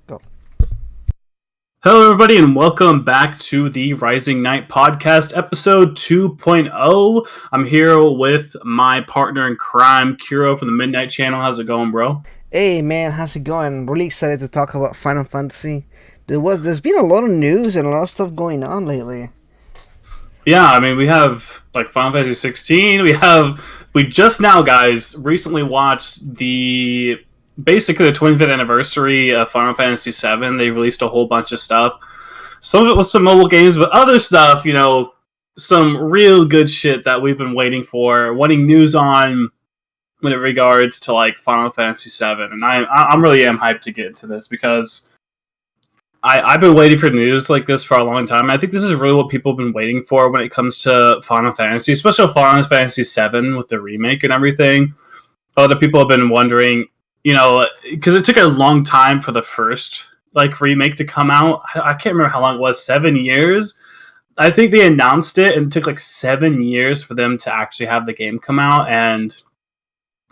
Go. Hello, everybody, and welcome back to the Rising Knight Podcast, episode 2.0. I'm here with my partner in crime, Kuro from the Midnight Channel. How's it going, bro? Hey, man, how's it going? I'm really excited to talk about Final Fantasy. There's been a lot of news and a lot of stuff going on lately. Yeah, I mean, we have, Final Fantasy 16. We just now, guys, recently watched basically the 25th anniversary of Final Fantasy VII. They released a whole bunch of stuff. Some of it was some mobile games, but other stuff, some real good shit that we've been waiting for, wanting news on when it regards to Final Fantasy VII. And I'm really hyped to get into this because I've been waiting for news like this for a long time. I think this is really what people have been waiting for when it comes to Final Fantasy, especially Final Fantasy VII with the remake and everything. Other people have been wondering, because it took a long time for the first remake to come out. I can't remember how long it was, 7 years. I think they announced it and it took 7 years for them to actually have the game come out, and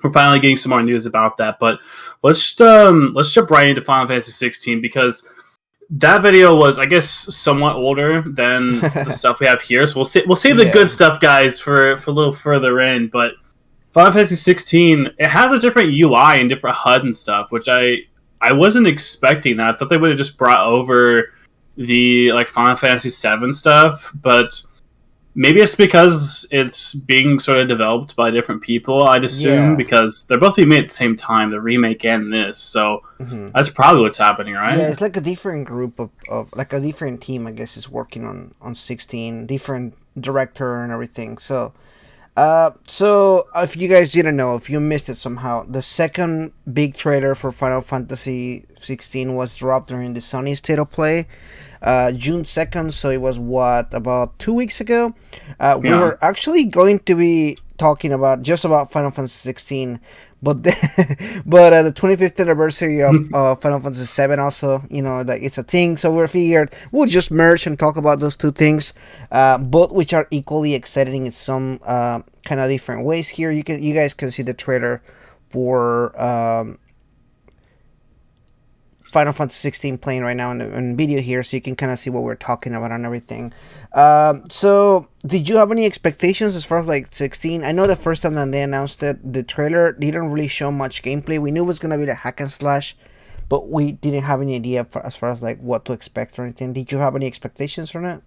we're finally getting some more news about that. But let's jump right into Final Fantasy 16 because that video was, I guess, somewhat older than the stuff we have here. So we'll save the good stuff, guys, for a little further in. But Final Fantasy 16, it has a different UI and different HUD and stuff, which I wasn't expecting that. I thought they would have just brought over the Final Fantasy 7 stuff, but maybe it's because it's being sort of developed by different people, I'd assume, because they're both being made at the same time, the remake and this, so that's probably what's happening, right? Yeah, it's a different group of a different team, I guess, is working on 16, different director and everything, so if you guys didn't know, if you missed it somehow, the second big trailer for Final Fantasy 16 was dropped during the Sony State of Play, June 2nd, so it was, about 2 weeks ago? We were actually going to be talking about Final Fantasy 16, but the 25th anniversary of Final Fantasy VII also, it's a thing, so we figured we'll just merge and talk about those two things, both which are equally exciting in some kind of different ways here. You guys can see the trailer for Final Fantasy 16 playing right now in video here, so you can kind of see what we're talking about and everything. So did you have any expectations as far as 16? I know the first time that they announced it, the trailer didn't really show much gameplay. We knew it was going to be the hack and slash, but we didn't have any idea as far as what to expect or anything. Did you have any expectations from it?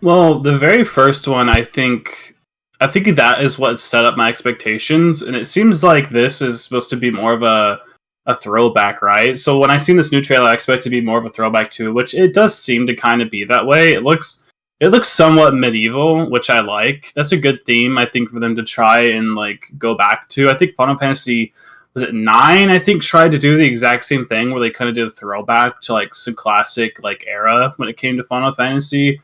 Well, the very first one, I think that is what set up my expectations, and it seems like this is supposed to be more of a throwback, right? So when I seen this new trailer, I expect it to be more of a throwback too, which it does seem to kind of be that way. It looks somewhat medieval, which I like. That's a good theme, I think, for them to try and go back to. I think Final Fantasy, was it 9? I think tried to do the exact same thing where they kind of did a throwback to some classic era when it came to Final Fantasy.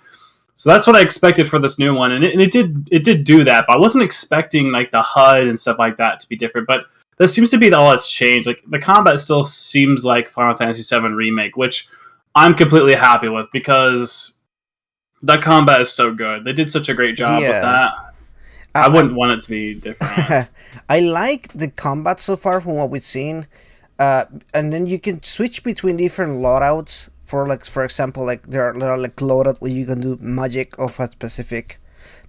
So that's what I expected for this new one, and it did do that. But I wasn't expecting the HUD and stuff like that to be different. But that seems to be all that's changed. The combat still seems like Final Fantasy VII Remake, which I'm completely happy with because that combat is so good. They did such a great job with that. I wouldn't want it to be different. I like the combat so far from what we've seen. And then you can switch between different loadouts. For example, there are loadout where you can do magic of a specific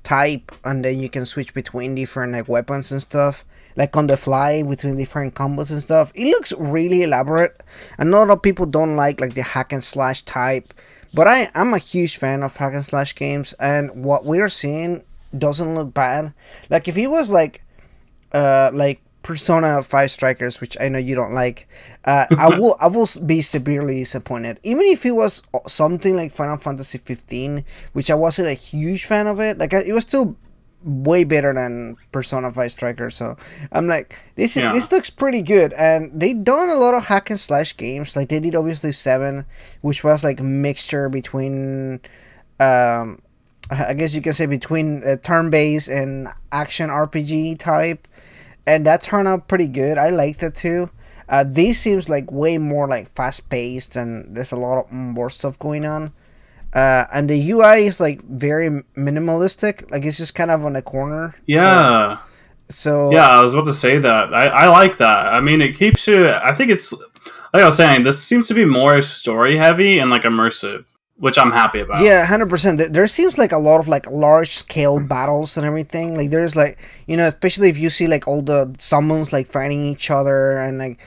type, and then you can switch between different weapons and stuff, on the fly between different combos and stuff. It looks really elaborate, and a lot of people don't like the hack and slash type, but I'm a huge fan of hack and slash games, and what we're seeing doesn't look bad. If it was Persona 5 Strikers, which I know you don't like, I will be severely disappointed. Even if it was something like Final Fantasy 15, which I wasn't a huge fan of it, it was still way better than Persona 5 Strikers. So I'm this looks pretty good, and they done a lot of hack and slash games. They did obviously 7, which was mixture between I guess you can say between turn-based and action RPG type. And that turned out pretty good. I liked it too. This seems way more fast-paced, and there's a lot of more stuff going on. And the UI is very minimalistic. It's just kind of on a corner. Yeah. So yeah, I was about to say that. I like that. I mean, it keeps you. I think it's like I was saying, this seems to be more story heavy and like immersive, which I'm happy about. Yeah, 100%. There seems like a lot of like large scale battles and everything. Like there's like, especially if you see like all the summons like fighting each other and like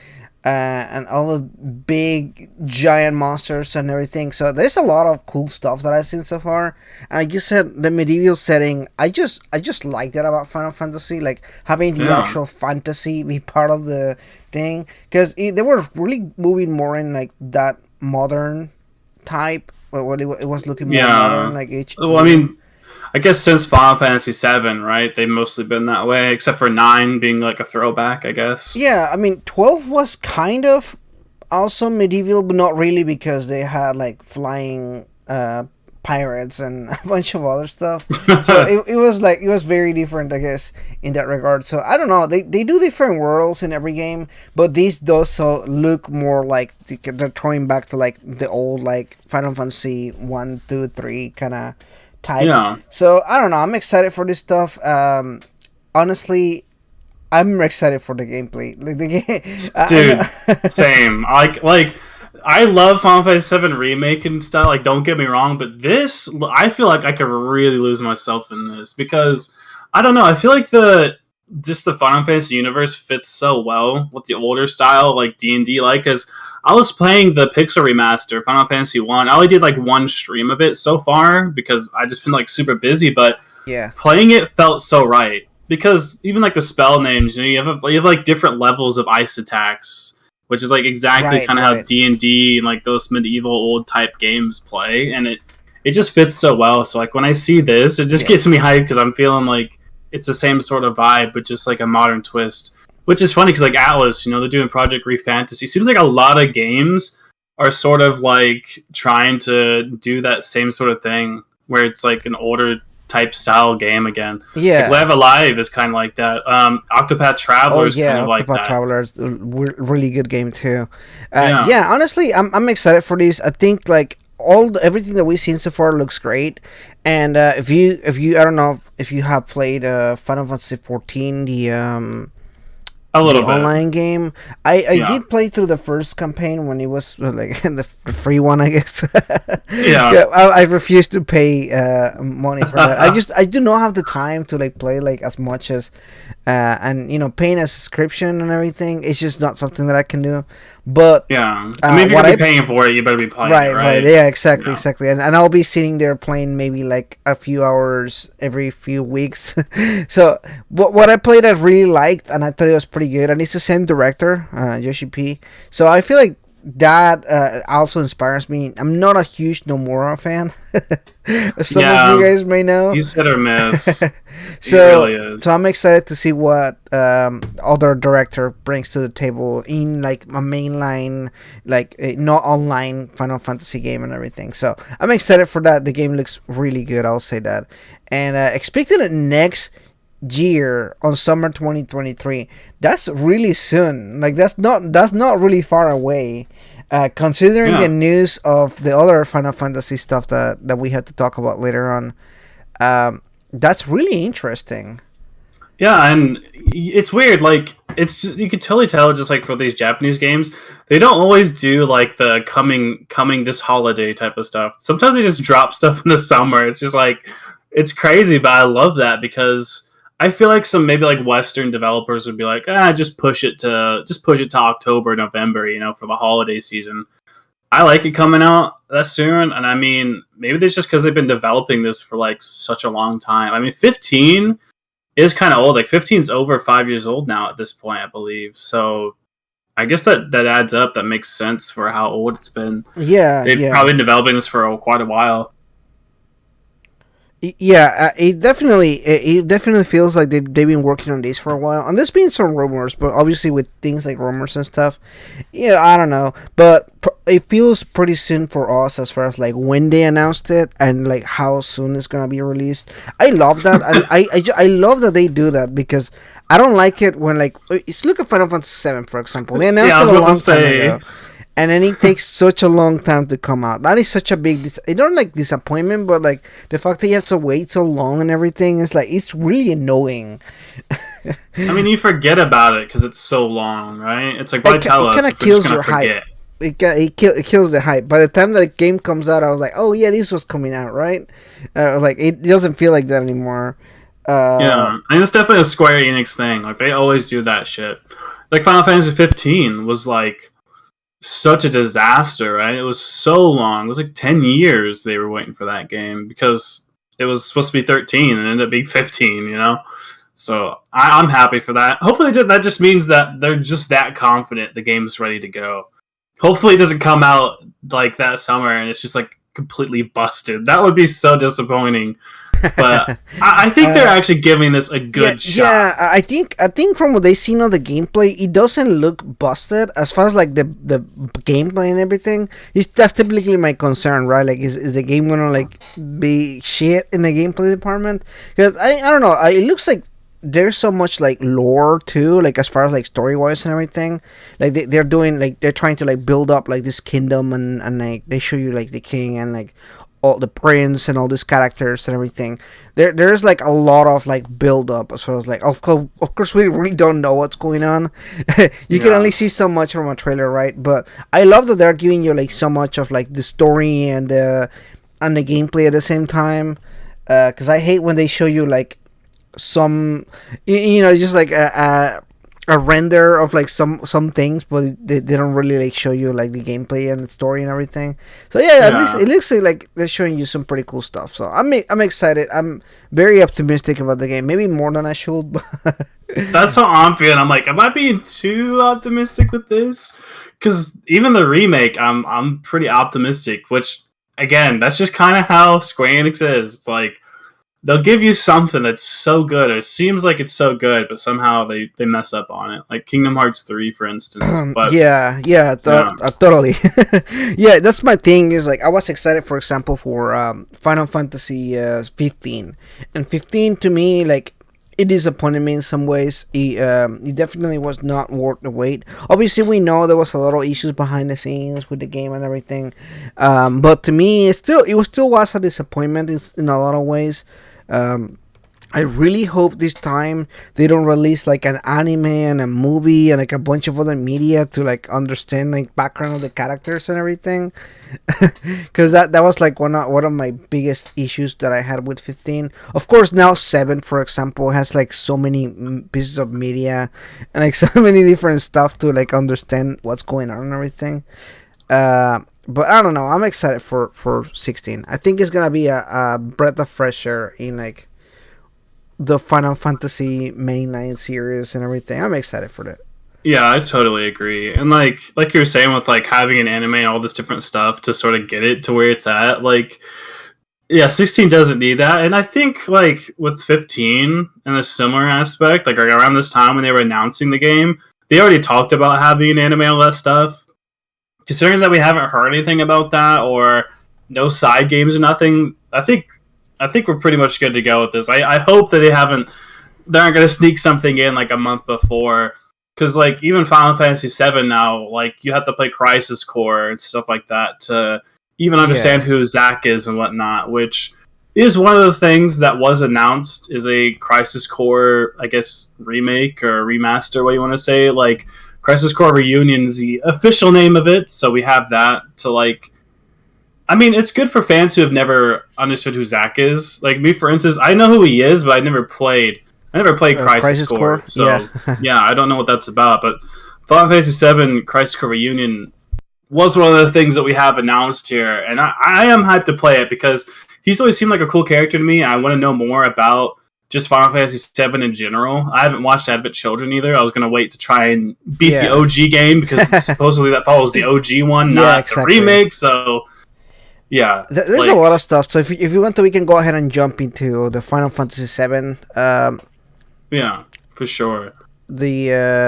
and all the big giant monsters and everything. So there's a lot of cool stuff that I've seen so far. And like you said, the medieval setting, I just like that about Final Fantasy, like having the actual fantasy be part of the thing, because they were really moving more in like that modern type. Well, it was looking more modern, like each. Well, I mean, I guess since Final Fantasy VII, right? They've mostly been that way, except for 9 being like a throwback, I guess. Yeah, I mean, 12 was kind of also medieval, but not really, because they had like flying pirates and a bunch of other stuff. So it was very different, I guess, in that regard. So I don't know. They do different worlds in every game, but these does so look more like they're throwing back to like the old like Final Fantasy 1, 2, 3 kind of type. Yeah. So I don't know. I'm excited for this stuff. Honestly, I'm excited for the gameplay. Like the game, dude. Same. Like I love Final Fantasy VII Remake and stuff. Like, don't get me wrong, but this, I feel like I could really lose myself in this because I don't know. I feel like the Final Fantasy universe fits so well with the older style, like D&D. Like, because I was playing the Pixel remaster, Final Fantasy 1. I only did like one stream of it so far because I just been like super busy. But yeah, playing it felt so right because even like the spell names, you have like different levels of ice attacks, which is like exactly kind of how D&D and like those medieval old type games play, and it just fits so well. So like when I see this, it just gets me hyped because I'm feeling like it's the same sort of vibe, but just like a modern twist. Which is funny because like Atlas, they're doing Project Re Fantasy. Seems like a lot of games are sort of like trying to do that same sort of thing where it's like an older type style game again. Yeah, like Live Alive is kind of like that. Octopath Traveler is kind of like that. Octopath Traveler is a really good game too. Yeah, honestly, I'm excited for these. I think like everything that we've seen so far looks great. And if you I don't know if you have played Final Fantasy 14, the online game. I did play through the first campaign when it was like the free one, I guess. I refused to pay money for that. I do not have the time to like play like as much as and paying a subscription and everything. It's just not something that I can do. But yeah, I mean, if you're paying for it, you better be playing it, right? Yeah, exactly. And I'll be sitting there playing maybe like a few hours every few weeks. So what I played, I really liked, and I thought it was pretty good. And it's the same director, Yoshi P. So I feel like that also inspires me. I'm not a huge Nomura fan. Some of you guys may know. He's hit or miss. So, he really is. So I'm excited to see what other director brings to the table in like a mainline, like not online Final Fantasy game and everything. So I'm excited for that. The game looks really good. I'll say that. And expecting it next year on summer 2023. That's really soon. Like that's not really far away. Considering the news of the other Final Fantasy stuff that we had to talk about later on, that's really interesting. Yeah, and it's weird. Like you could totally tell just like for these Japanese games, they don't always do like the coming this holiday type of stuff. Sometimes they just drop stuff in the summer. It's just like it's crazy, but I love that because I feel like some maybe like Western developers would be like, just push it to October, November, for the holiday season. I like it coming out that soon, and I mean, maybe that's just because they've been developing this for like such a long time. I mean, 15 is kind of old. Like 15 is over 5 years old now at this point, I believe. So I guess that adds up. That makes sense for how old it's been. Yeah, they've probably been developing this for quite a while. Yeah, it definitely feels like they've been working on this for a while. And there's been some rumors, but obviously with things like rumors and stuff, I don't know. But it feels pretty soon for us as far as like when they announced it and like how soon it's gonna be released. I love that. I love that they do that because I don't like it when like look at Final Fantasy VII, for example. They announced it a long time ago. And then it takes such a long time to come out. That is such a big... I don't like disappointment, but like the fact that you have to wait so long and everything is like... It's really annoying. I mean, you forget about it because it's so long, right? It's like, why tell us? It kind of kills your hype. it kills the hype. By the time that the game comes out, I was like, oh yeah, this was coming out, right? Like it doesn't feel like that anymore. Yeah, and it's definitely a Square Enix thing. Like they always do that shit. Like Final Fantasy 15 was like such a disaster, right? It was so long. It was like 10 years they were waiting for that game because it was supposed to be 13 and it ended up being 15, you know? So I'm happy for that. Hopefully that just means that they're just that confident the game's ready to go. Hopefully it doesn't come out like that summer and it's just like completely busted. That would be so disappointing. But I think they're actually giving this a good shot. Yeah, I think from what they seen of the gameplay, it doesn't look busted as far as like the gameplay and everything. That's typically my concern, right? Like, is the game gonna like be shit in the gameplay department? Because I don't know. It looks like there's so much like lore too, like as far as like story wise and everything. Like they're doing like they're trying to like build up like this kingdom and like they show you like the king and like all the prince and all these characters and everything. There's like a lot of like build up as far as like of course we really don't know what's going on. You can only see so much from a trailer, right? But I love that they're giving you like so much of like the story and the gameplay at the same time. Because I hate when they show you like some just like a render of like some things, but they don't really like show you like the gameplay and the story and everything. So at least it looks like they're showing you some pretty cool stuff. So I'm excited. I'm very optimistic about the game. Maybe more than I should. But that's how I'm feeling. I'm like, am I being too optimistic with this? Because even the remake, I'm pretty optimistic. Which again, that's just kind of how Square Enix is. It's like they'll give you something that's so good, or it seems like it's so good, but somehow they mess up on it. Like Kingdom Hearts 3, for instance. But totally. Yeah, that's my thing. Is like I was excited, for example, for Final Fantasy 15, and 15 to me like it disappointed me in some ways. It definitely was not worth the wait. Obviously, we know there was a lot of issues behind the scenes with the game and everything, but to me, it still was a disappointment in a lot of ways. I really hope this time they don't release like an anime and a movie and like a bunch of other media to like understand like background of the characters and everything, because that was like one of my biggest issues that I had with 15. Of course, now 7, for example, has like so many pieces of media and like so many different stuff to like understand what's going on and everything. But I don't know. I'm excited for 16. I think it's gonna be a breath of fresh air in like the Final Fantasy mainline series and everything. I'm excited for that. Yeah, I totally agree. And like you were saying with like having an anime and all this different stuff to sort of get it to where it's at, like 16 doesn't need that. And I think like with 15 in a similar aspect, like around this time when they were announcing the game, they already talked about having an anime and all that stuff. Considering that we haven't heard anything about that or no side games or nothing, I think we're pretty much good to go with this. I hope that they aren't going to sneak something in like a month before, because like even Final Fantasy VII now, like you have to play Crisis Core and stuff like that to even understand who Zack is and whatnot, which is one of the things that was announced is a Crisis Core, I guess, remake or remaster, what you want to say. Like Crisis Core Reunion is the official name of it, so we have that to like. I mean, it's good for fans who have never understood who Zack is. Like me, for instance, I know who he is, but I never played Crisis Core. So yeah, I don't know what that's about. But Final Fantasy VII Crisis Core Reunion was one of the things that we have announced here, and I am hyped to play it because he's always seemed like a cool character to me. I want to know more about just Final Fantasy VII in general. I haven't watched Advent Children either. I was going to wait to try and beat the OG game because supposedly that follows the OG one, not the remake. So. Yeah, there's a lot of stuff. So if you want to, we can go ahead and jump into the Final Fantasy VII. Yeah, for sure.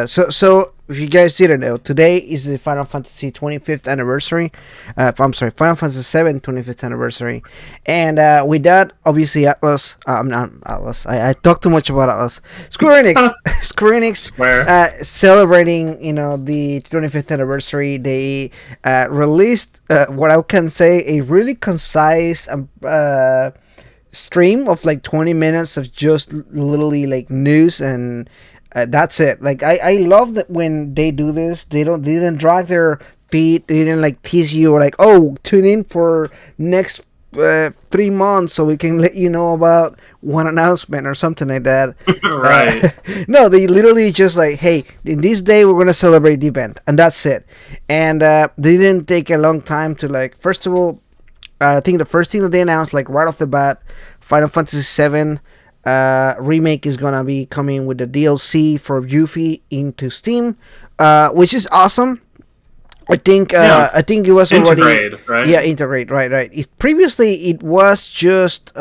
So if you guys didn't know, today is the Final Fantasy 25th anniversary. I'm sorry, Final Fantasy VII 25th anniversary, and with that, obviously Atlas. I'm not Atlas. I talk too much about Atlas. Square Enix. Celebrating, the 25th anniversary. They released what I can say a really concise stream of like 20 minutes of just literally like news and. That's it. Like I love that when they do this, they didn't drag their feed. They didn't like tease you or like, oh, tune in for next 3 months so we can let you know about one announcement or something like that. Right. No, they literally just like, hey, in this day we're gonna celebrate the event, and that's it. And they didn't take a long time to like. First of all, I think the first thing that they announced, like right off the bat, Final Fantasy VII Remake is gonna be coming with the DLC for Yuffie into Steam, which is awesome. I think it was already Integrate, right? Yeah, integrate, right. Previously it was just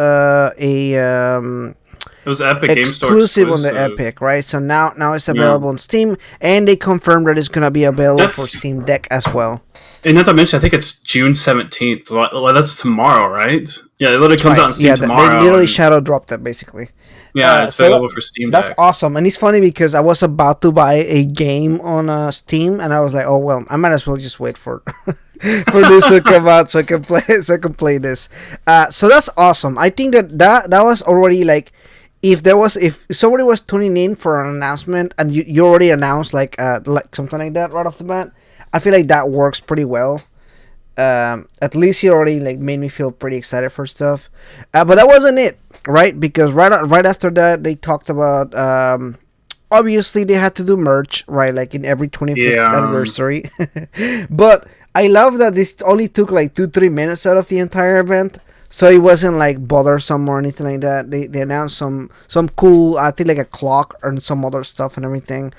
It was Epic Game Store exclusive on the Epic, right? So now it's available on Steam, and they confirmed that it's gonna be available for Steam Deck as well. And not to mention, I think it's June 17th. Well, that's tomorrow, right? Yeah, it literally comes out on Steam tomorrow. They literally shadow dropped it, basically. Yeah, it's available for Steam Deck. That's awesome. And it's funny because I was about to buy a game on Steam, and I was like, oh, well, I might as well just wait for this to come out so I can play this. So that's awesome. I think that was already like, if somebody was tuning in for an announcement and you already announced like something like that right off the bat, I feel like that works pretty well. At least you already like made me feel pretty excited for stuff. But that wasn't it, right? Because right after that they talked about obviously they had to do merch, right? Like in every 25th anniversary. But I love that this only took like 2-3 minutes out of the entire event. So it wasn't like bothersome or anything like that. They announced some cool, I think like a clock and some other stuff and everything.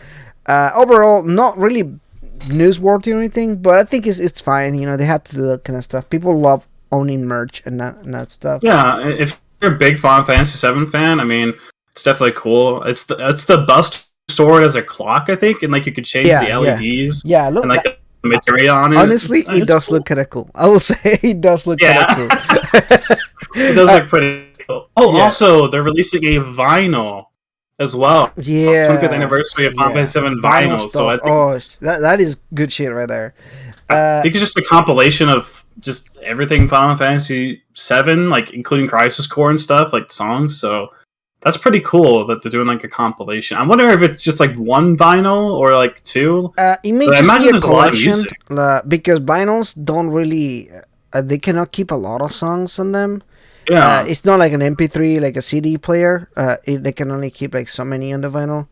Overall, not really newsworthy or anything, but I think it's fine. You know, they have to do that kind of stuff. People love owning merch and that stuff. Yeah, if you're a big Final Fantasy VII fan, I mean, it's definitely cool. It's the bust sword as a clock, I think, and like you could change the LEDs. Yeah, look, and like the material on it. Honestly, it does look kind of cool. I will say it does look kind of cool. It does look pretty cool. Oh, also, they're releasing a vinyl as well. Yeah, 25th anniversary of Final Fantasy VII vinyl. So I think that is good shit right there. I think it's just a compilation of just everything Final Fantasy VII, like including Crisis Core and stuff, like songs. So that's pretty cool that they're doing like a compilation. I wonder if it's just like one vinyl or like two. It may just be a collection because vinyls don't really. They cannot keep a lot of songs on them. Yeah, it's not like an MP3, like a CD player. They can only keep like so many on the vinyl.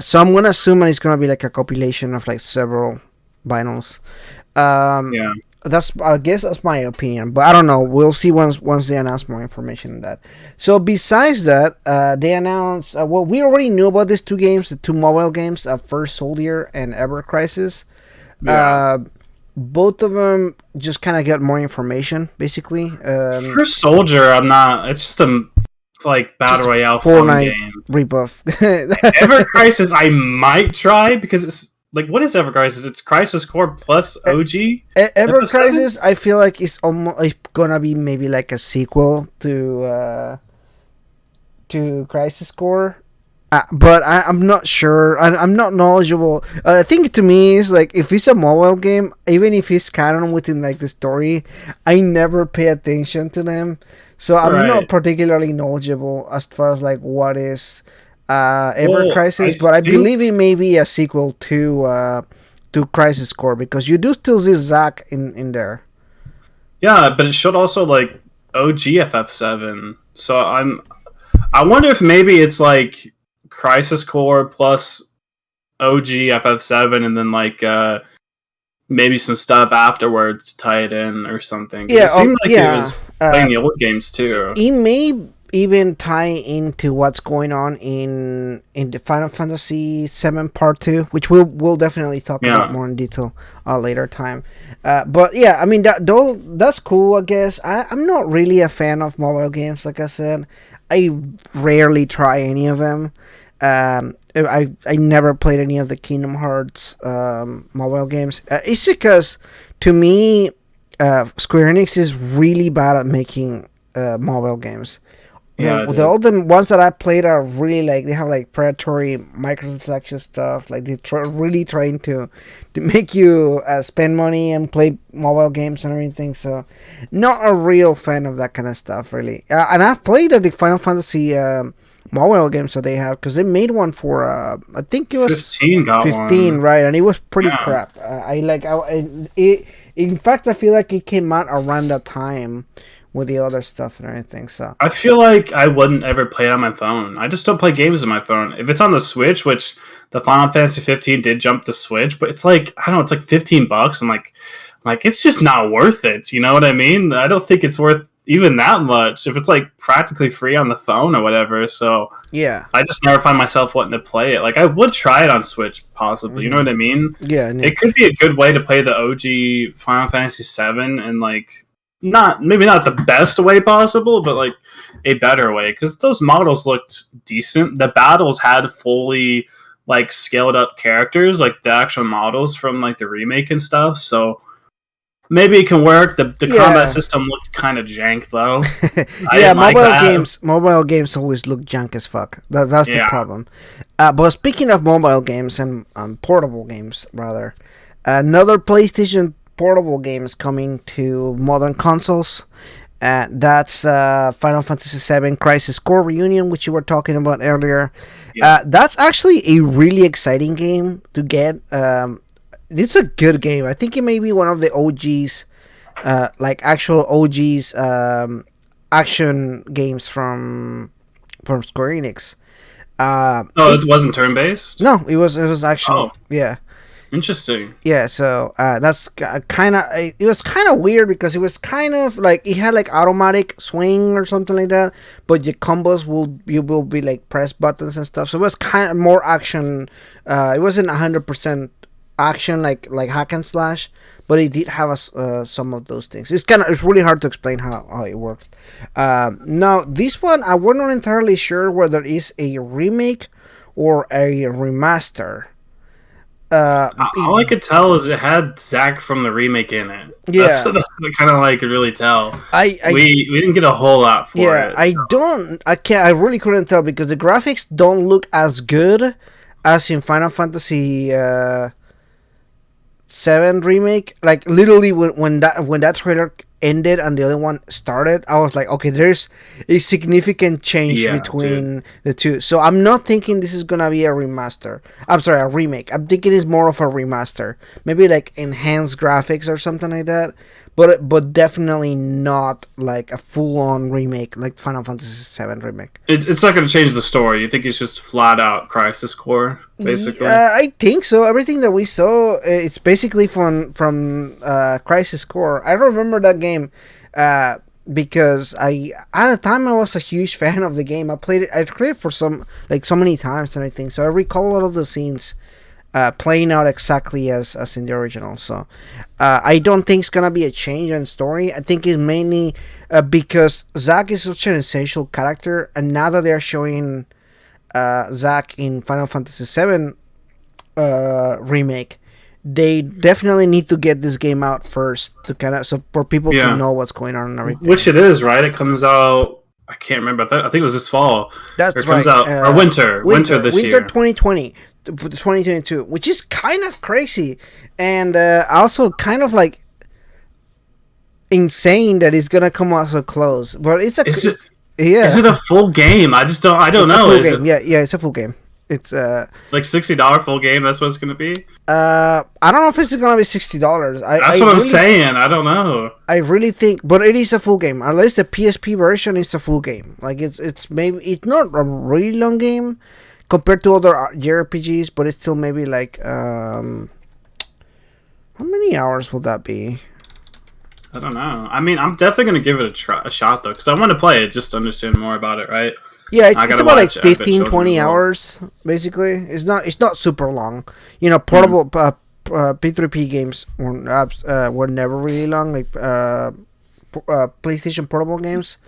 So I'm gonna assume it's gonna be like a compilation of like several vinyls. I guess that's my opinion, but I don't know. We'll see once they announce more information on that. So besides that, they announced. Well, we already knew about these two games, the two mobile games, First Soldier and Ever Crisis. Yeah. Both of them just kind of got more information, basically. First Soldier, I'm not. It's just a like battle royale Fortnite game. Rebuff. Ever Crisis, I might try because it's like, what is Ever Crisis? It's Crisis Core plus OG. Ever Crisis, I feel like it's almost gonna be maybe like a sequel to Crisis Core. But I'm not sure. I'm not knowledgeable. I think to me is like if it's a mobile game, even if it's canon within like the story, I never pay attention to them. So I'm not particularly knowledgeable as far as like what is Ever Crisis. But I believe it may be a sequel to Crisis Core because you do still see Zack in there. Yeah, but it should also like OG FF7. So I wonder if maybe it's like Crisis Core plus OG FF7 and then like maybe some stuff afterwards to tie it in or something. Yeah, it seemed like it was playing the old games too. It may even tie into what's going on in the Final Fantasy VII Part 2, which we'll definitely talk about more in detail later time. But yeah, I mean that's cool, I guess. I'm not really a fan of mobile games, like I said. I rarely try any of them. I never played any of the Kingdom Hearts mobile games. It's because to me, Square Enix is really bad at making mobile games. The older ones that I played are really like they have like predatory microtransaction stuff. Like they're really trying to make you spend money and play mobile games and everything. So, not a real fan of that kind of stuff, really. And I've played the Final Fantasy mobile games that they have, because they made one for I think it was 15 got 15, one. right? And it was pretty Yeah. crap. In fact, I feel like it came out around that time with the other stuff and everything. So I feel like I wouldn't ever play it on my phone. I just don't play games on my phone. If it's on the Switch, which the Final Fantasy 15 did jump the Switch, but it's like, I don't know, it's like $15. I'm like, it's just not worth it. You know what I mean? I don't think it's worth even that much if it's like practically free on the phone or whatever. So yeah, I just never find myself wanting to play it. Like, I would try it on Switch possibly. You know what I mean? yeah, It could be a good way to play the OG Final Fantasy VII and like maybe not the best way possible, but like a better way, because those models looked decent. The battles had fully like scaled up characters, like the actual models from like the remake and stuff. So maybe it can work. The combat system looked kind of jank though. Yeah, mobile games always look junk as fuck. That's the problem. But speaking of mobile games and portable games, rather, another PlayStation portable game is coming to modern consoles. That's Final Fantasy VII Crisis Core Reunion, which you were talking about earlier. Yeah. That's actually a really exciting game to get. This is a good game. I think it may be one of the OGs, like actual OGs action games from Square Enix. It wasn't turn-based? No, it was actual. Oh. Yeah. Interesting. Yeah, so that's kind of, it was kind of weird because it was kind of like, it had like automatic swing or something like that, but your combos will be like press buttons and stuff. So it was kind of more action. It wasn't 100% action like hack and slash, but it did have some of those things. It's really hard to explain how it works. Now this one, I was not entirely sure whether it is a remake or a remaster. All I could tell is it had Zack from the remake in it. Yeah, that's kind of like could really tell. We didn't get a whole lot for it. Yeah, I really couldn't tell because the graphics don't look as good as in Final Fantasy VII Remake. Like literally when that trailer ended and the other one started, I was like, okay, there's a significant change between the two. So I'm not thinking this is gonna be a remaster. I'm sorry, a remake. I'm thinking it's more of a remaster. Maybe like enhanced graphics or something like that. But definitely not like a full-on remake like Final Fantasy VII Remake. It's not going to change the story. You think it's just flat out Crisis Core, basically? I think so. Everything that we saw, it's basically from Crisis Core. I remember that game because at the time I was a huge fan of the game. I played it for so many times and everything. So I recall a lot of the scenes playing out exactly as in the original. So I don't think it's gonna be a change in story. I think it's mainly because Zack is such an essential character, and now that they're showing Zack in Final Fantasy VII Remake, they definitely need to get this game out first to so for people to know what's going on and everything. Which it is, right? It comes out, I can't remember. I think it was this fall. That's right. It comes out, or winter this year. Winter 2020 to 2022, which is kind of crazy, and also kind of like insane that it's gonna come out so close. But is it a full game? I don't know. It's a full game. Yeah, it's a full game. It's like $60 full game. That's what it's gonna be. I don't know if it's gonna be $60. That's what I'm saying. I don't know. I really think, but it is a full game. Unless the PSP version is a full game. Like it's maybe it's not a really long game compared to other JRPGs, but it's still maybe like how many hours will that be? I don't know. I mean, I'm definitely gonna give it a shot though, because I want to play it just to understand more about it, right? Yeah, it's about like 15-20 hours basically. It's not super long. You know, portable P3P games were never really long, like PlayStation portable games.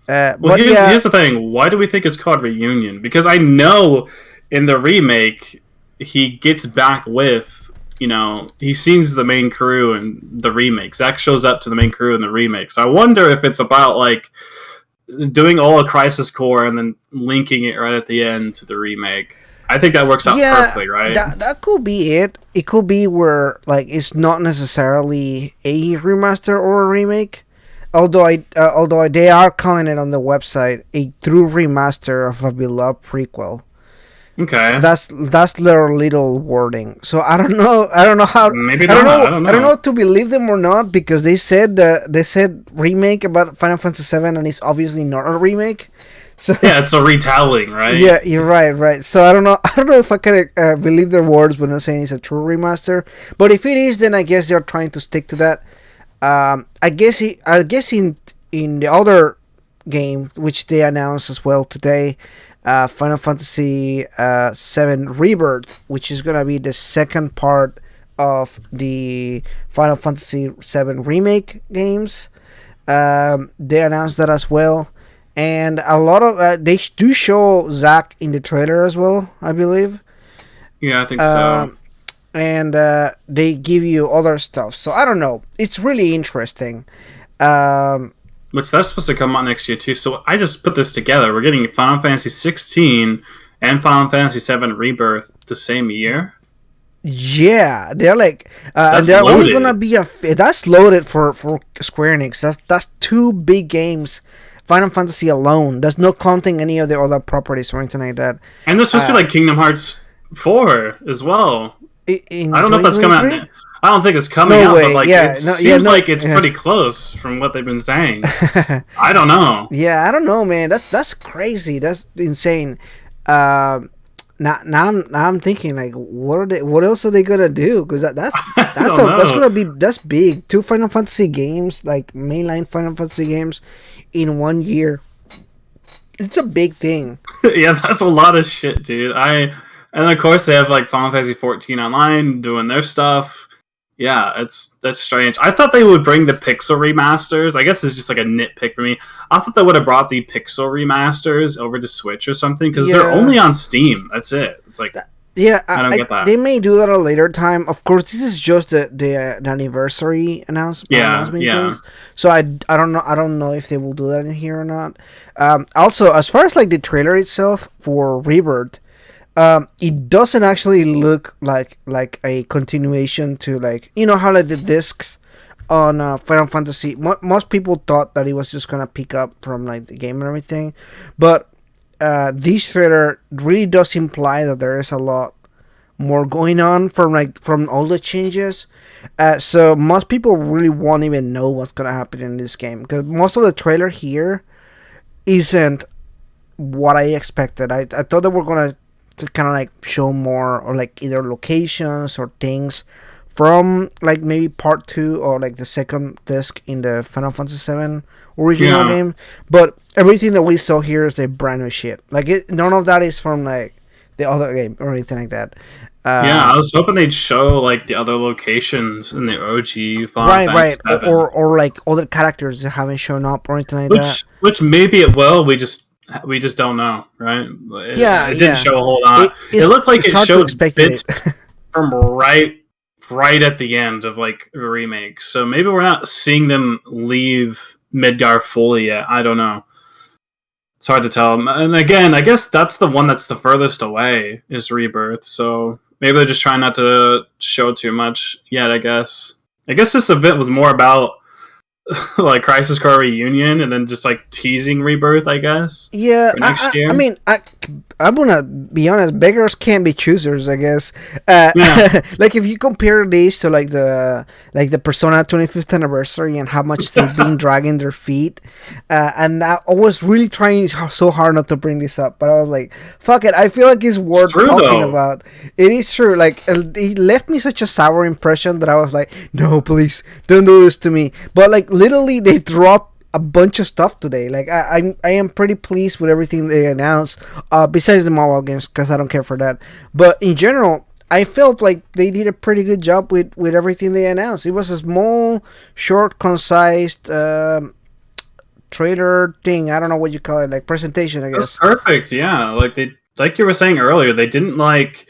Here's the thing. Why do we think it's called Reunion? Because I know in the remake he gets back with, he sees the main crew in the remake. Zack shows up to the main crew in the remake. So I wonder if it's about like doing all of Crisis Core and then linking it right at the end to the remake. I think that works out perfectly, right? That could be it. It could be where like it's not necessarily a remaster or a remake. Although they are calling it on the website a true remaster of a beloved prequel. Okay. That's their little wording. So I don't know. I don't know how. Maybe I don't not. know. I don't I don't know. know to believe them or not because they said remake about Final Fantasy VII and it's obviously not a remake. So Yeah, it's a retelling, right? yeah, you're right, right. So I don't know. I don't know if I can believe their words when they're saying it's a true remaster. But if it is, then I guess they're trying to stick to that. I guess in the other game which they announced as well today, Final Fantasy VII Rebirth, which is gonna be the second part of the Final Fantasy VII Remake games. They announced that as well, and a lot of they do show Zack in the trailer as well, I believe. Yeah, I think so. And they give you other stuff. So I don't know. It's really interesting. Um, Which that's supposed to come out next year too. So I just put this together. We're getting Final Fantasy 16 and Final Fantasy 7 Rebirth the same year. yeah, they're like, That's they're only loaded. gonna be that's loaded for Square Enix. That's two big games. Final Fantasy alone. That's not counting any of the other properties or anything like that. And there's supposed to be like Kingdom Hearts 4 as well. In I don't know if that's coming 2023? out. I don't think it's coming No out, way. but like Yeah, it no, seems no, like it's yeah. pretty close from what they've been saying. I don't know. Yeah, I don't know, man. That's crazy. That's insane. Now I'm thinking like, what else are they gonna do? Because that's know. gonna be that's big. Two Final Fantasy games, like mainline Final Fantasy games, in 1 year. It's a big thing. Yeah, that's a lot of shit, dude. And of course they have like Final Fantasy 14 online doing their stuff. Yeah, that's strange. I thought they would bring the pixel remasters. I guess it's just like a nitpick for me. I thought they would have brought the pixel remasters over to Switch or something because they're Yeah. only on Steam. That's it. It's like Yeah, I don't get that. they may do that at a later time. Of course, this is just the anniversary announcement yeah. things. So I don't know if they will do that in here or not. Also, as far as like the trailer itself for Rebirth, it doesn't actually look like a continuation to like how like the discs on Final Fantasy. Most people thought that it was just gonna pick up from like the game and everything, but this trailer really does imply that there is a lot more going on from all the changes. So most people really won't even know what's gonna happen in this game because most of the trailer here isn't what I expected. I thought they were gonna kind of like show more or like either locations or things from like maybe part 2 or like the second disc in the Final Fantasy VII original game, but everything that we saw here is a brand new shit. Like none of that is from like the other game or anything like that. Yeah, I was hoping they'd show like the other locations in the OG Final right, Fantasy VII. or like other characters that haven't shown up or anything like that. Which maybe it will. We just don't know, right? It didn't show a whole lot. It looked like it showed bits from right at the end of like a remake. So maybe we're not seeing them leave Midgar fully yet. I don't know. It's hard to tell. And again, I guess that's the one that's the furthest away is Rebirth. So maybe they're just trying not to show too much yet, I guess. I guess this event was more about like Crisis Core Reunion and then just like teasing Rebirth, I guess. Yeah, for next year. I mean, I'm gonna be honest. Beggars can't be choosers, I guess. Yeah. Like if you compare these to like the Persona 25th anniversary and how much they've been dragging their feet, and I was really trying so hard not to bring this up, but I was like, "Fuck it." I feel like it's worth talking about. It is true. Like it left me such a sour impression that I was like, "No, please don't do this to me." But like literally, they dropped a bunch of stuff today. Like I am pretty pleased with everything they announced. Besides the mobile games, because I don't care for that. But in general, I felt like they did a pretty good job with everything they announced. It was a small, short, concise trailer thing. I don't know what you call it, like presentation, I guess. That's perfect. Yeah, like you were saying earlier, they didn't like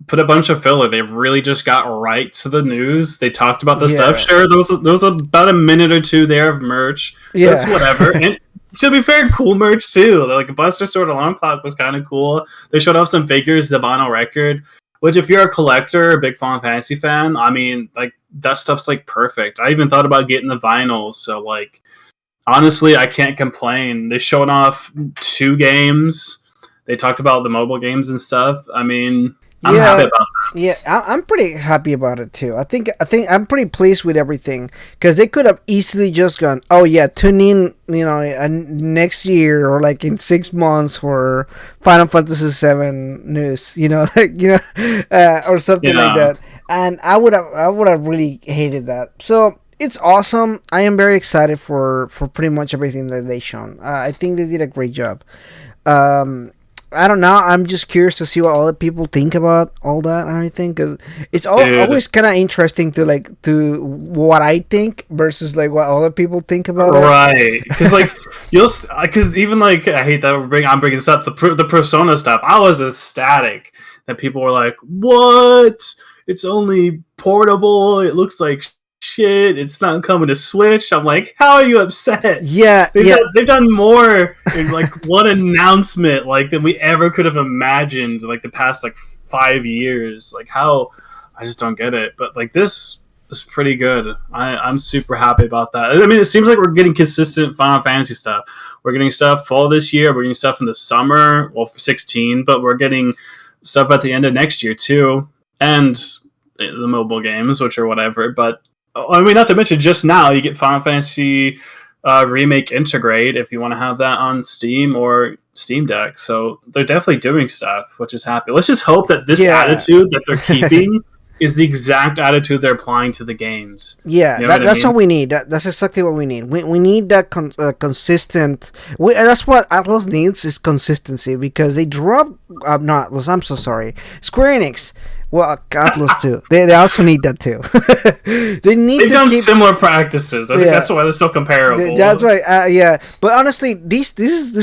put a bunch of filler. They really just got right to the news. They talked about the stuff. Sure, there was about a minute or two there of merch. Yeah, that's whatever. And to be fair, cool merch too. Like Buster Sword Alarm Clock was kind of cool. They showed off some figures, the vinyl record. Which, if you're a collector, a big Final Fantasy fan, I mean, like that stuff's like perfect. I even thought about getting the vinyl. So like, honestly, I can't complain. They showed off 2 games. They talked about the mobile games and stuff. I mean, I'm happy about that. Yeah, I'm pretty happy about it too. I think I'm pretty pleased with everything because they could have easily just gone, oh yeah, tune in, next year or like in 6 months for Final Fantasy VII news, or something like that. And I would have really hated that. So it's awesome. I am very excited for pretty much everything that they shown. I think they did a great job. I don't know. I'm just curious to see what other people think about all that and everything, because it's always kind of interesting to what I think versus like what other people think about it. Right? Because because even I hate that I'm bringing this up, the Persona stuff. I was ecstatic that people were like, "What? It's only portable. It looks like shit. It's not coming to Switch." I'm like, how are you upset? Yeah, they've done more in one announcement than we ever could have imagined the past 5 years. How I just don't get it. But this is pretty good. I'm super happy about that. I mean, it seems like we're getting consistent Final Fantasy stuff. We're getting stuff fall this year. We're getting stuff in the summer. Well, for 16, but we're getting stuff at the end of next year too, and the mobile games, which are whatever. But I mean, not to mention, just now you get Final Fantasy Remake Integrate if you want to have that on Steam or Steam Deck. So they're definitely doing stuff, which is happy. Let's just hope that this attitude that they're keeping is the exact attitude they're applying to the games. Yeah, that's what we need. That's exactly what we need. We need that consistent. That's what Atlas needs, is consistency, because they drop. Not Atlas. I'm so sorry. Square Enix. Well, Atlas too. They also need that too. They've done similar practices. I think that's why they're so comparable. That's right. Yeah, but honestly, this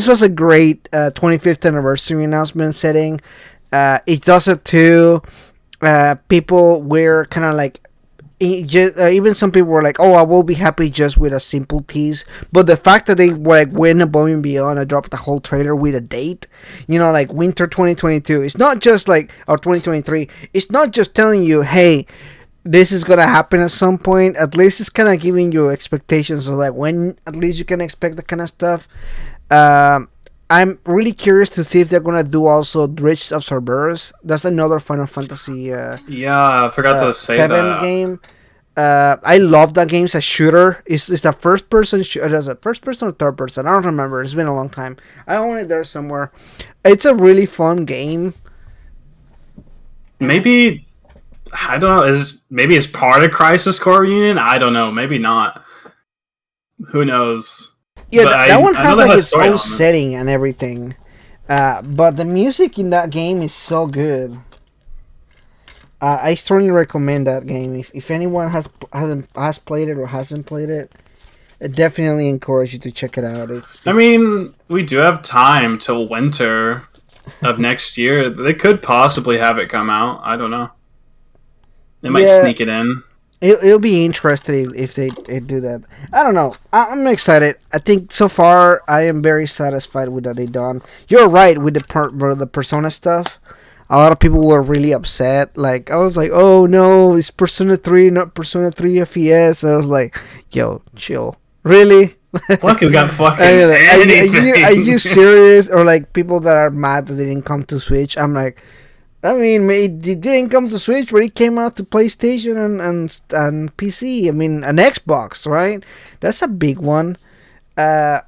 was a great 25th anniversary announcement setting. It does it too. People were kind of even some people were like, "Oh, I will be happy just with a simple tease." But the fact that they went above and beyond and dropped the whole trailer with a date, winter 2022. It's not just or 2023. It's not just telling you, "Hey, this is gonna happen at some point." At least it's kind of giving you expectations of when at least you can expect that kind of stuff. I'm really curious to see if they're gonna do also Dredge of Cerberus. That's another Final Fantasy. I forgot to say 7 game. I love that game. It's a shooter. It's the first person. Is it first person or third person? I don't remember. It's been a long time. I own it there somewhere. It's a really fun game. Maybe, I don't know. Maybe it's part of Crisis Core Reunion. I don't know. Maybe not. Who knows? Yeah, that one has its own setting and everything, but the music in that game is so good. I strongly recommend that game. If anyone has played it or hasn't played it, I definitely encourage you to check it out. I mean, we do have time till winter of next year. They could possibly have it come out. I don't know. They might sneak it in. It'll be interesting if they do that. I don't know. I'm excited. I think so far I am very satisfied with what they've done. You're right with the Persona stuff. A lot of people were really upset. I was like, oh no, it's Persona 3, not Persona 3 FES. I was like, yo, chill. Really? Fucking got fucking are you serious? Or people that are mad that they didn't come to Switch. I'm like, I mean, it didn't come to Switch, but it came out to PlayStation and PC. I mean, an Xbox, right? That's a big one. Yeah.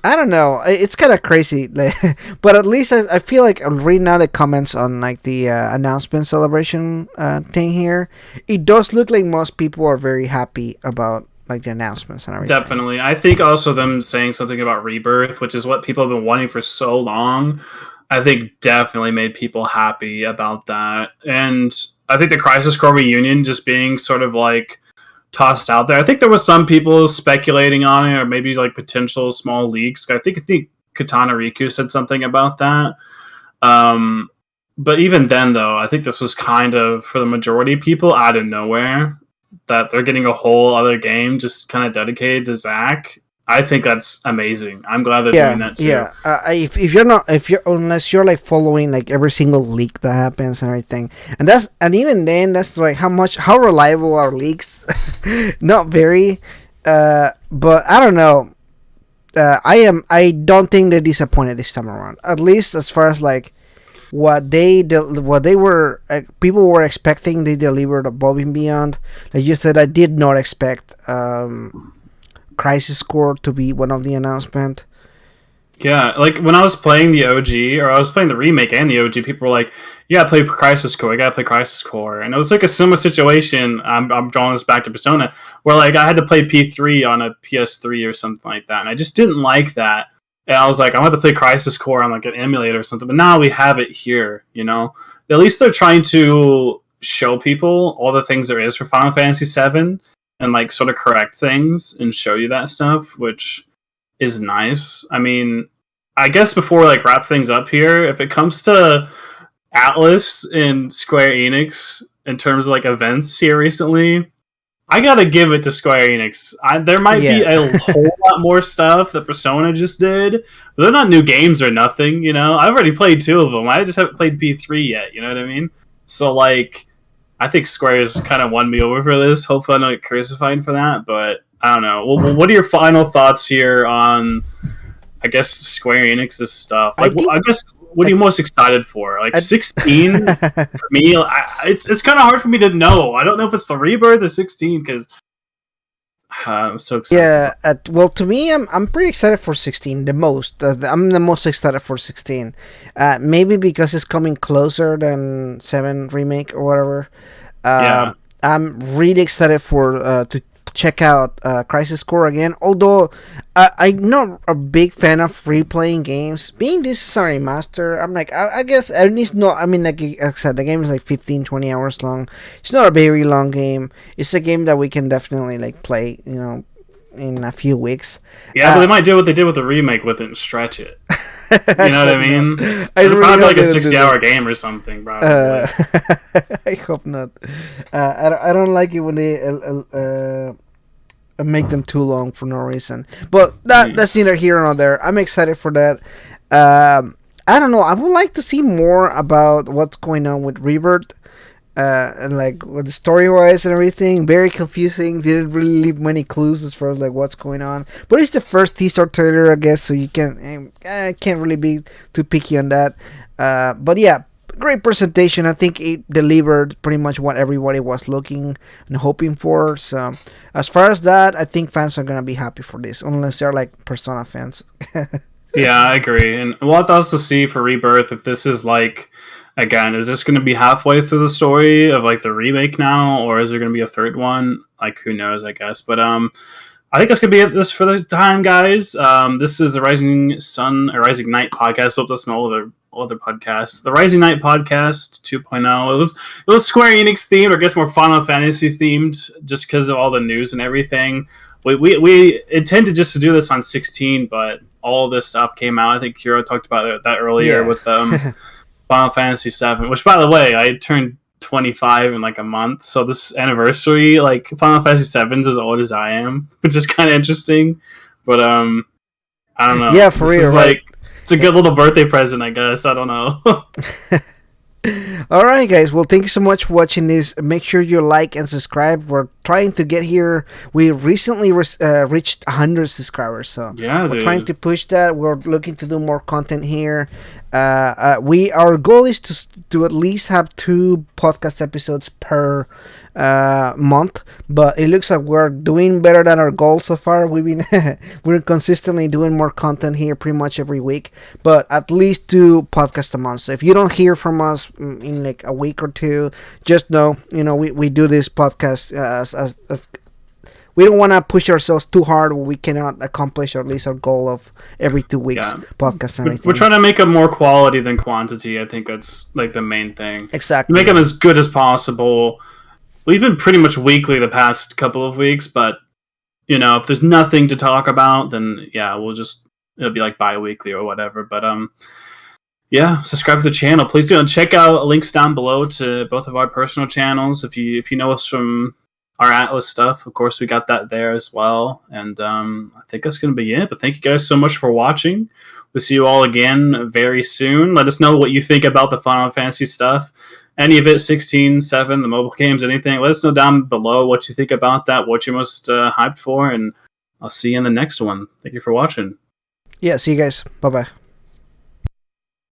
I don't know. It's kind of crazy. But at least I feel like I'm reading now the comments on the announcement celebration thing here. It does look like most people are very happy about the announcements and everything. Definitely. I think also them saying something about Rebirth, which is what people have been wanting for so long, I think definitely made people happy about that. And I think the Crisis Core Reunion just being sort of tossed out there. I think there was some people speculating on it, or maybe potential small leaks. I think Katana Riku said something about that. But even then, though, I think this was kind of, for the majority of people, out of nowhere, that they're getting a whole other game just kind of dedicated to Zack. I think that's amazing. I'm glad they're doing that too. Yeah, unless you're following every single leak that happens and everything, and even then that's how reliable are leaks? Not very. But I don't know. I don't think they're disappointed this time around. At least as far as like what they were people were expecting, they delivered above and beyond. Like you said, I did not expect Crisis Core to be one of the announcement. Yeah, like when I was playing the OG, or I was playing the remake and the OG, people were like, "You gotta play Crisis Core. You gotta play Crisis Core," and it was like a similar situation. I'm drawing this back to Persona, where like I had to play P3 on a PS3 or something like that, and I just didn't like that. And I was like, I want to play Crisis Core on like an emulator or something, but now we have it here. You know, at least they're trying to show people all the things there is for Final Fantasy VII, and like sort of correct things and show you that stuff, which is nice. I mean, I guess before like wrap things up here, if it comes to Atlas and Square Enix in terms of like events here recently, I gotta give it to Square Enix. There might be a whole lot more stuff that Persona just did, but they're not new games or nothing. You know, I've already played 2 of them. I just haven't played P3 yet. You know what I mean? So like, I think Square's kind of won me over for this. Hopefully, I'm not get crucified for that, but I don't know. Well, what are your final thoughts here on, I guess, Square Enix's stuff? Like, I guess, what are you most excited for? Like 16 for me, it's kind of hard for me to know. I don't know if it's the Rebirth or 16 because I'm so excited. Yeah, well, to me, I'm pretty excited for 16 the most. I'm the most excited for 16. Maybe because it's coming closer than 7 Remake or whatever. Yeah. I'm really excited for to check out Crisis Core again. Although I'm not a big fan of replaying games. Being this is a remaster, I'm like, I guess at least not. I mean, like I said, the game is like 15-20 hours long. It's not a very long game. It's a game that we can definitely like play, you know, in a few weeks. Yeah, but they might do what they did with the remake with it and stretch it. You know what I mean? It'll really probably like a 60-hour game or something, probably. I hope not. I don't like it when they make them too long for no reason. But that's neither here nor there. I'm excited for that. I don't know. I would like to see more about what's going on with Rebirth. And like with the story wise and everything, very confusing. Didn't really leave many clues as far as like what's going on. But it's the first teaser trailer, I guess, so you can't really be too picky on that. But yeah, great presentation. I think it delivered pretty much what everybody was looking and hoping for. So as far as that, I think fans are gonna be happy for this, unless they're like Persona fans. Yeah, I agree. And we'll have to see for Rebirth if this is like, again, is this going to be halfway through the story of like the remake now, or is there going to be a third one? Like, who knows, I guess. But I think that's going to be it this for the time, guys. This is the Rising Sun or Rising Night podcast. Hope that's my other podcast. The Rising Night podcast 2.0. It was Square Enix themed, or I guess more Final Fantasy themed, just because of all the news and everything. We intended just to do this on 16, but all this stuff came out. I think Kiro talked about that earlier with Final Fantasy VII, which, by the way, I turned 25 in like a month, so this anniversary, like, Final Fantasy VII is as old as I am, which is kind of interesting. But I don't know. Yeah, for real, right? Like, it's a good little birthday present, I guess. I don't know. Alright, guys, well, thank you so much for watching this. Make sure you like and subscribe. We're trying to get here. We recently reached 100 subscribers, so we're trying to push that. We're looking to do more content here. Our goal is to at least have 2 podcast episodes per month, but it looks like we're doing better than our goal so far. We're consistently doing more content here pretty much every week, but at least 2 podcasts a month. So if you don't hear from us in like a week or 2, just know, we do this podcast as we don't want to push ourselves too hard where we cannot accomplish at least our goal of every 2 weeks podcast and everything. We're trying to make them more quality than quantity. I think that's like the main thing. Exactly. Make them as good as possible. We've been pretty much weekly the past couple of weeks, but if there's nothing to talk about, then it'll be like bi-weekly or whatever. But subscribe to the channel. Please do, and check out links down below to both of our personal channels. If you know us from our Atlas stuff, of course, we got that there as well. And I think that's going to be it. But thank you guys so much for watching. We'll see you all again very soon. Let us know what you think about the Final Fantasy stuff. Any of it, 16, 7, the mobile games, anything. Let us know down below what you think about that, what you're most hyped for. And I'll see you in the next one. Thank you for watching. Yeah, see you guys. Bye bye.